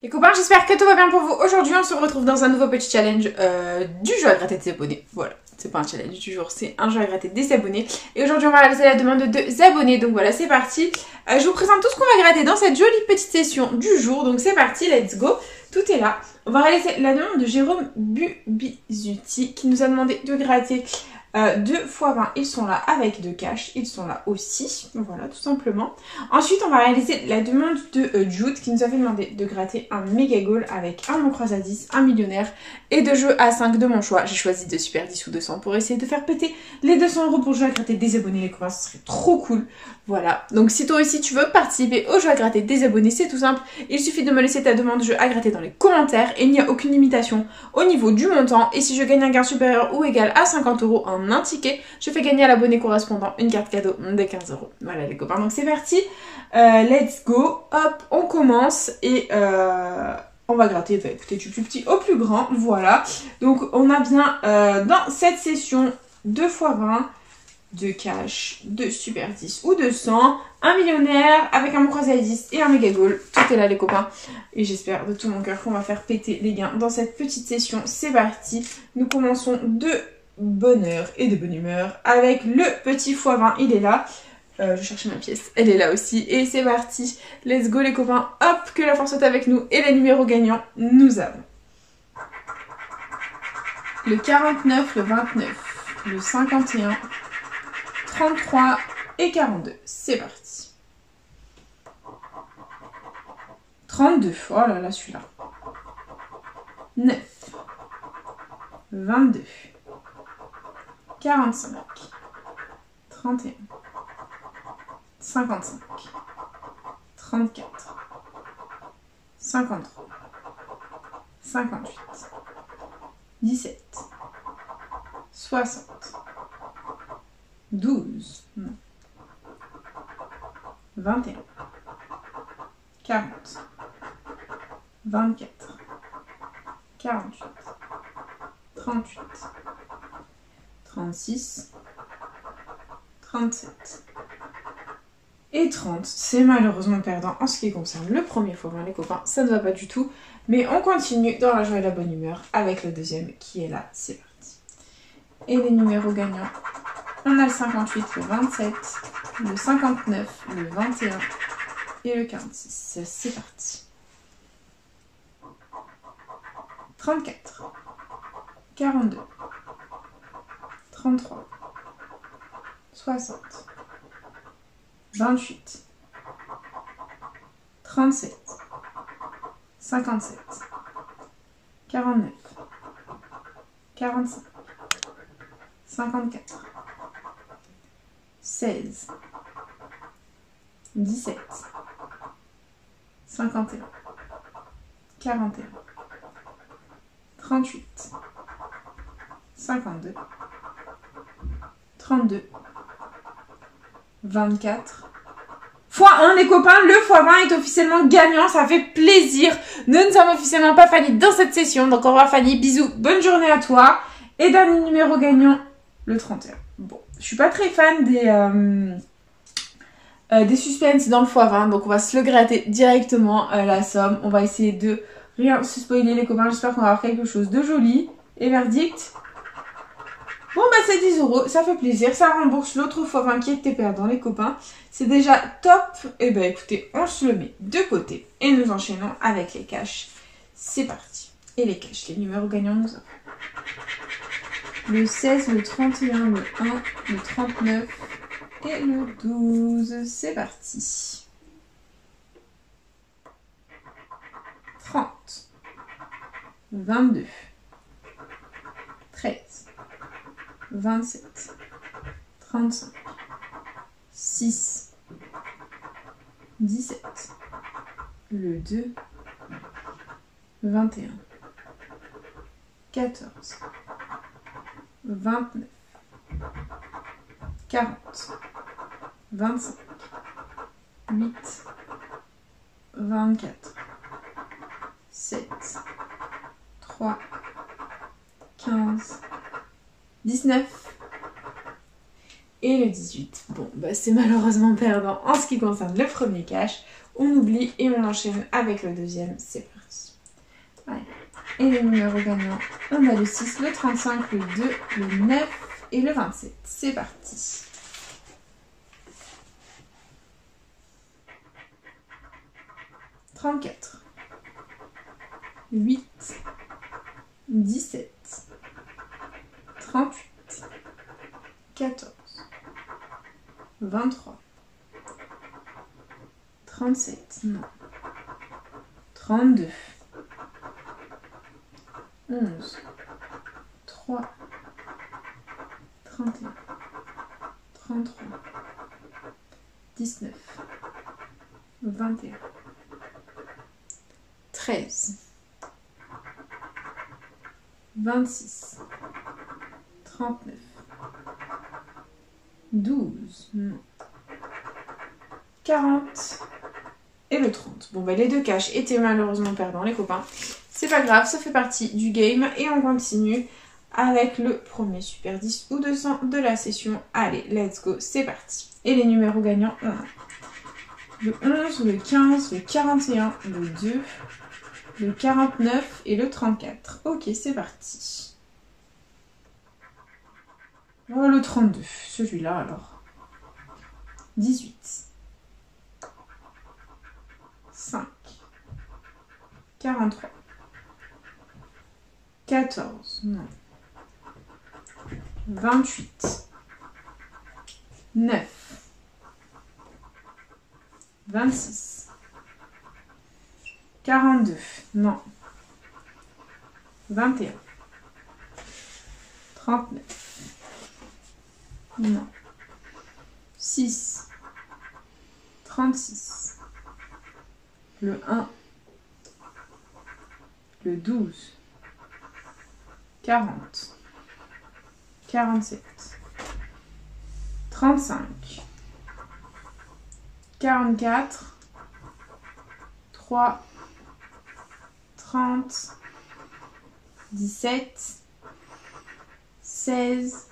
Les copains, j'espère que tout va bien pour vous. Aujourd'hui, on se retrouve dans un nouveau petit challenge du jeu à gratter des abonnés. Voilà, c'est pas un challenge du jour, c'est un jeu à gratter des abonnés. Et aujourd'hui, on va réaliser la demande de abonnés. Donc voilà, c'est parti. Je vous présente tout ce qu'on va gratter dans cette jolie petite session du jour. Donc c'est parti, let's go. Tout est là. On va réaliser la demande de Jérôme Bubizuti qui nous a demandé de gratter 2 x 20, ils sont là avec 2 cash, ils sont là aussi, voilà tout simplement. Ensuite on va réaliser la demande de Jude qui nous avait demandé de gratter un méga goal avec un mon croise à 10, un millionnaire et 2 jeux à 5 de mon choix. J'ai choisi de super 10 ou 200 pour essayer de faire péter les 200 € pour jouer à gratter des abonnés les copains, ce serait trop cool. Voilà, donc si toi aussi tu veux participer au jeu à gratter des abonnés, c'est tout simple, il suffit de me laisser ta demande de jeu à gratter dans les commentaires et il n'y a aucune limitation au niveau du montant. Et si je gagne un gain supérieur ou égal à 50 € en un ticket, je fais gagner à l'abonné correspondant une carte cadeau de 15 €. Voilà les copains, donc c'est parti, let's go, hop, on commence et on va gratter, bah, écoutez, du plus petit au plus grand, voilà. Donc on a bien dans cette session 2 x 20, 2 cash, 2 super 10 ou 200, un millionnaire avec un mon croisé à 10 et un méga goal. Tout est là les copains. Et j'espère de tout mon cœur qu'on va faire péter les gains dans cette petite session. C'est parti. Nous commençons de bonne heure et de bonne humeur avec le petit x20. Il est là. Je cherchais ma pièce. Elle est là aussi. Et c'est parti. Let's go les copains. Hop, que la force soit avec nous. Et les numéros gagnants, nous avons le 49, le 29, le 51, 33 et 42. C'est parti. 32. Oh là là, celui-là. 9. 22. 45. 31. 55. 34. 53. 58. 17. 60. 12, non. 21, 40, 24, 48, 38, 36, 37 et 30. C'est malheureusement perdant en ce qui concerne le premier x20 les copains, ça ne va pas du tout. Mais on continue dans la joie et la bonne humeur avec le deuxième qui est là, c'est parti. Et les numéros gagnants. On a le 58, le 27, le 59, le 21 et le 46. C'est parti. 34, 42, 33, 60, 28, 37, 57, 49, 45, 54, 16, 17, 51, 41, 38, 52, 32, 24. x1 les copains, le x20 est officiellement gagnant, ça fait plaisir. Nous ne sommes officiellement pas Fanny dans cette session, donc au revoir Fanny, bisous, bonne journée à toi. Et dernier numéro gagnant, le 31. Bon, je suis pas très fan des suspens dans le x20, donc on va se le gratter directement la somme. On va essayer de rien se spoiler les copains, j'espère qu'on va avoir quelque chose de joli. Et verdict, bon bah c'est 10 €, ça fait plaisir, ça rembourse l'autre x20 qui était perdant les copains. C'est déjà top. Et bah écoutez, on se le met de côté et nous enchaînons avec les cash. C'est parti. Et les cash, les numéros gagnants nous avons le 16, le 31, le 1, le 39 et le 12. C'est parti. 30, 22, 13, 27, 35, 6, 17, le 2, 21, 14, 29, 40, 25, 8, 24, 7, 3, 15, 19 et le 18. Bon, bah c'est malheureusement perdant en ce qui concerne le premier cash. On oublie et on enchaîne avec le deuxième. C'est parti. Allez. Et les numéros gagnants, on a le 6, le 35, le 2, le 9 et le 27. C'est parti. « 34, 8, 17, 38, 14, 23, 37, non, 32, 11, 3, 31, 33, 19, 21, 13, 26, 39, 12, non, 40 et le 30. Bon, bah les deux caches étaient malheureusement perdants, les copains. C'est pas grave, ça fait partie du game et on continue avec le premier Super 10 ou 200 de la session. Allez, let's go, c'est parti. Et les numéros gagnants, on a le 11, le 15, le 41, le 2, le 49 et le 34. Ok, c'est parti. Oh, le 32, celui-là alors. 18. 5. 43. 14, non. 28. 9. 26. 42, non. 21. 39. Non. 6. 36. Le 1. Le 12. 40. 47. 35. 44. 3. 30. 17. 16.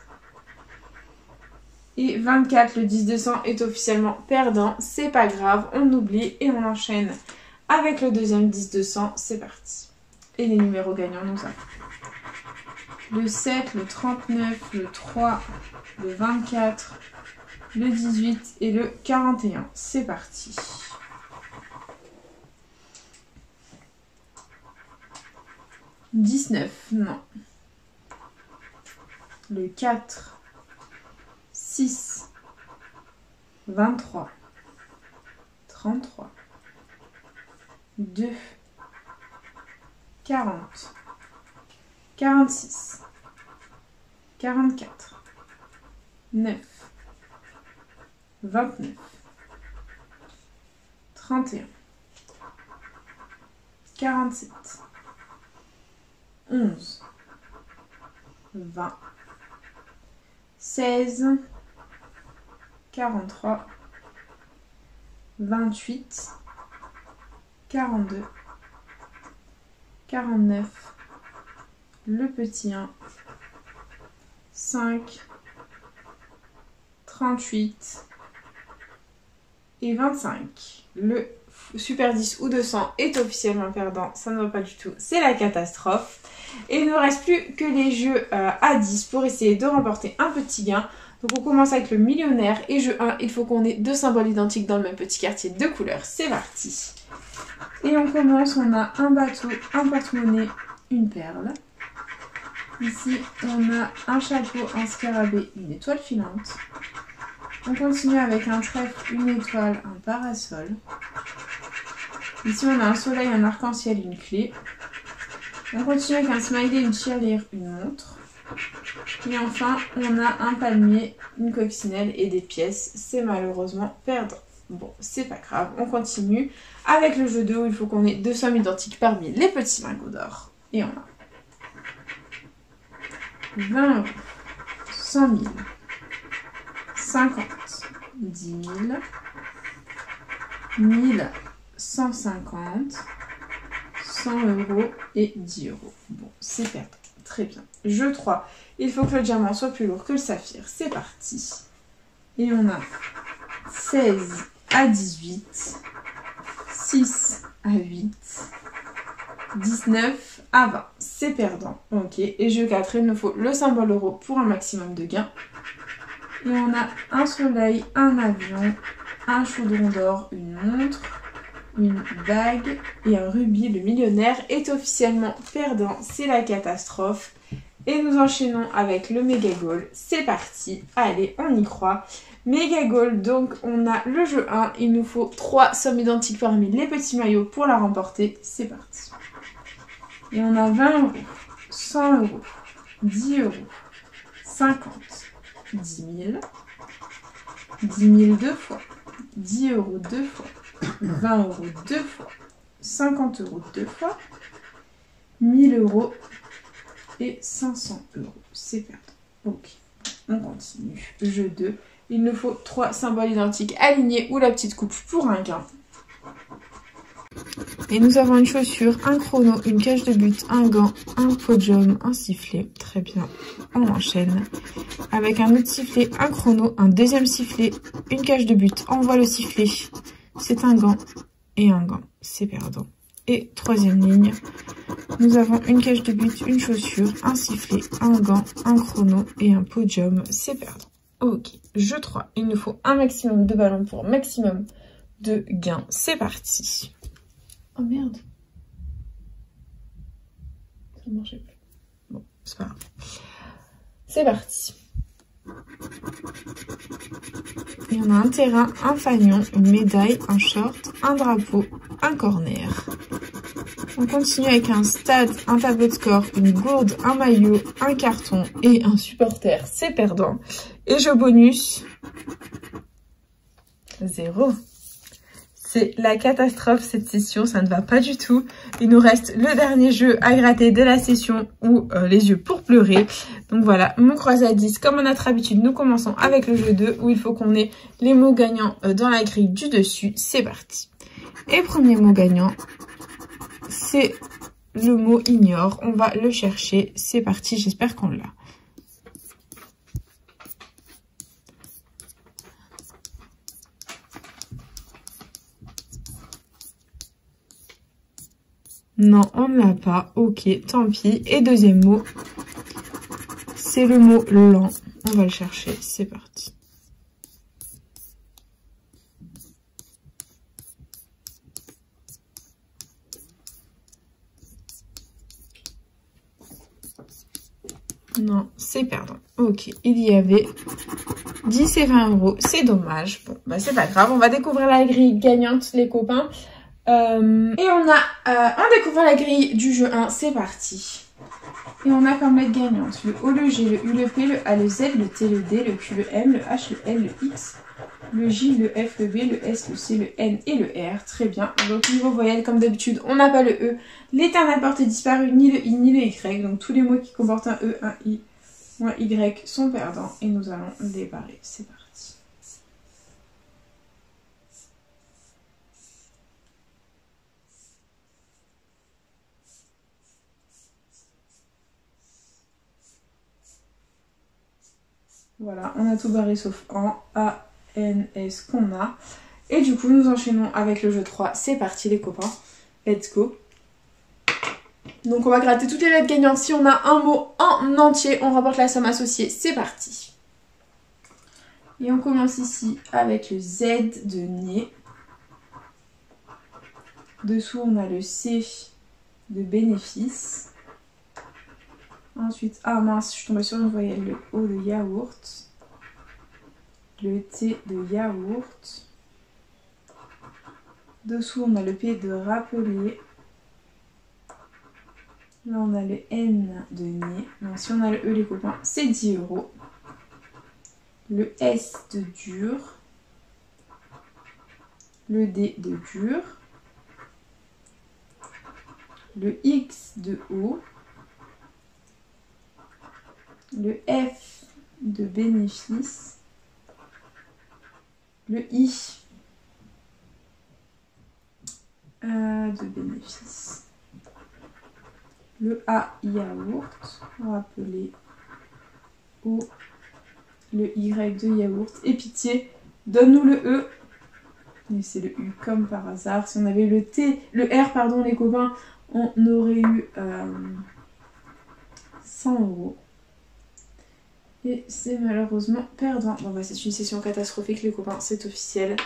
Et 24, le 10-200 est officiellement perdant. C'est pas grave, on oublie et on enchaîne avec le deuxième 10-200. C'est parti. Et les numéros gagnants, nous avons le 7, le 39, le 3, le 24, le 18 et le 41. C'est parti. « 19, non. Le 4, 6, 23, 33, 2, 40, 46, 44, 9, 29, 31, 47, 11, 20, 16, 43, 28, 42, 49, le petit 1, 5, 38 et 25. Le Super 10 ou 200 est officiellement perdant, ça ne va pas du tout, c'est la catastrophe. Et il ne reste plus que les jeux à 10 pour essayer de remporter un petit gain. Donc on commence avec le millionnaire et jeu 1, il faut qu'on ait deux symboles identiques dans le même petit quartier de couleurs. C'est parti. Et on commence, on a un bateau, un porte-monnaie, une perle. Ici on a un chapeau, un scarabée, une étoile filante. On continue avec un trèfle, une étoile, un parasol. Ici on a un soleil, un arc-en-ciel, une clé. On continue avec un smiley, une tirelire, une montre. Et enfin, on a un palmier, une coccinelle et des pièces. C'est malheureusement perdant. Bon, c'est pas grave. On continue avec le jeu 2 où il faut qu'on ait deux sommes identiques parmi les petits lingots d'or. Et on a 20 €, 100 000, 50, 10 000, 1000, 150, 100 € et 10 €. Bon, c'est perdu. Très bien. Jeu 3. Il faut que le diamant soit plus lourd que le saphir. C'est parti. Et on a 16 à 18, 6 à 8, 19 à 20. C'est perdant. Ok. Et jeu 4, il nous faut le symbole euro pour un maximum de gains. Et on a un soleil, un avion, un chaudron d'or, une montre, une bague et un rubis. Le millionnaire est officiellement perdant. C'est la catastrophe. Et nous enchaînons avec le méga goal. C'est parti. Allez, on y croit. Méga goal, donc on a le jeu 1. Il nous faut 3 sommes identiques parmi les petits maillots pour la remporter. C'est parti. Et on a 20 euros, 100 euros, 10 euros, 50, 10 000, 10 000 deux fois, 10 euros deux fois, 20 euros deux fois, 50 euros deux fois, 1000 euros et 500 euros. C'est perdant. Ok, on continue. Jeu 2. Il nous faut 3 symboles identiques alignés ou la petite coupe pour un gain. Et nous avons une chaussure, un chrono, une cage de but, un gant, un podium, un sifflet. Très bien, on enchaîne. Avec un autre sifflet, un chrono, un deuxième sifflet, une cage de but. Envoie le sifflet. C'est un gant et un gant. C'est perdant. Et troisième ligne, nous avons une cage de but, une chaussure, un sifflet, un gant, un chrono et un podium. C'est perdant. Ok, jeu 3. Il nous faut un maximum de ballons pour maximum de gains. C'est parti. Oh merde. Ça ne marchait plus. Bon, c'est pas grave. C'est parti. Et on a un terrain, un fanion, une médaille, un short, un drapeau, un corner. On continue avec un stade, un tableau de score, une gourde, un maillot, un carton et un supporter. C'est perdant. Et jeu bonus, 0. C'est la catastrophe cette session, ça ne va pas du tout. Il nous reste le dernier jeu à gratter de la session ou les yeux pour pleurer. Donc voilà, mon croisé à 10. Comme à notre habitude, nous commençons avec le jeu 2 où il faut qu'on ait les mots gagnants dans la grille du dessus. C'est parti. Et premier mot gagnant, c'est le mot ignore. On va le chercher. C'est parti, j'espère qu'on l'a. Non, on ne l'a pas. Ok, tant pis. Et deuxième mot, c'est le mot lent. On va le chercher. C'est parti. Non, c'est perdant. Ok, il y avait 10 et 20 euros. C'est dommage. Bon, bah c'est pas grave. On va découvrir la grille gagnante, les copains. Et on découvre la grille du jeu 1, c'est parti. Et on a comme lettre gagnante le O, le G, le U, le P, le A, le Z, le T, le D, le Q, le M, le H, le L, le X, le J, le F, le B, le S, le C, le N et le R. Très bien. Donc niveau voyelle, comme d'habitude, on n'a pas le E. L'éternel porté disparu, ni le I, ni le Y. Donc tous les mots qui comportent un E, un I ou un Y sont perdants. Et nous allons les barrer. C'est parti. Voilà, on a tout barré sauf en A, N, S qu'on a. Et du coup, nous enchaînons avec le jeu 3. C'est parti les copains. Let's go. Donc on va gratter toutes les lettres gagnantes. Si on a un mot en entier, on remporte la somme associée. C'est parti. Et on commence ici avec le Z de nez. Dessous, on a le C de bénéfice. Ensuite, ah mince, je suis tombée sur une voyelle, le O de yaourt, le T de yaourt, dessous on a le P de rappeler, là on a le N de nez, donc si on a le E les copains, c'est 10 euros, le S de dur, le D de dur, le X de haut, le F de bénéfice, le I de bénéfice, le A yaourt, rappelez, O, le Y de yaourt, et pitié, donne-nous le E, et c'est le U comme par hasard. Si on avait le T, le R pardon les copains, on aurait eu 100 €. Et c'est malheureusement perdant. Bon bah c'est une session catastrophique les copains, c'est officiel.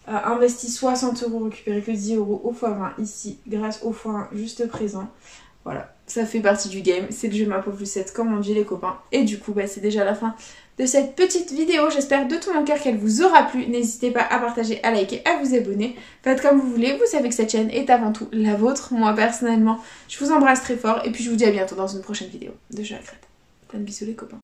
Investi 60 €, récupéré que 10 € au x20 ici, grâce au x1 juste présent. Voilà, ça fait partie du game, c'est le jeu ma pauvre Lucette comme on dit les copains. Et du coup bah c'est déjà la fin de cette petite vidéo, j'espère de tout mon cœur qu'elle vous aura plu. N'hésitez pas à partager, à liker, à vous abonner. Faites comme vous voulez, vous savez que cette chaîne est avant tout la vôtre. Moi personnellement, je vous embrasse très fort et puis je vous dis à bientôt dans une prochaine vidéo de jeu à gratter. Plein de bisous les copains.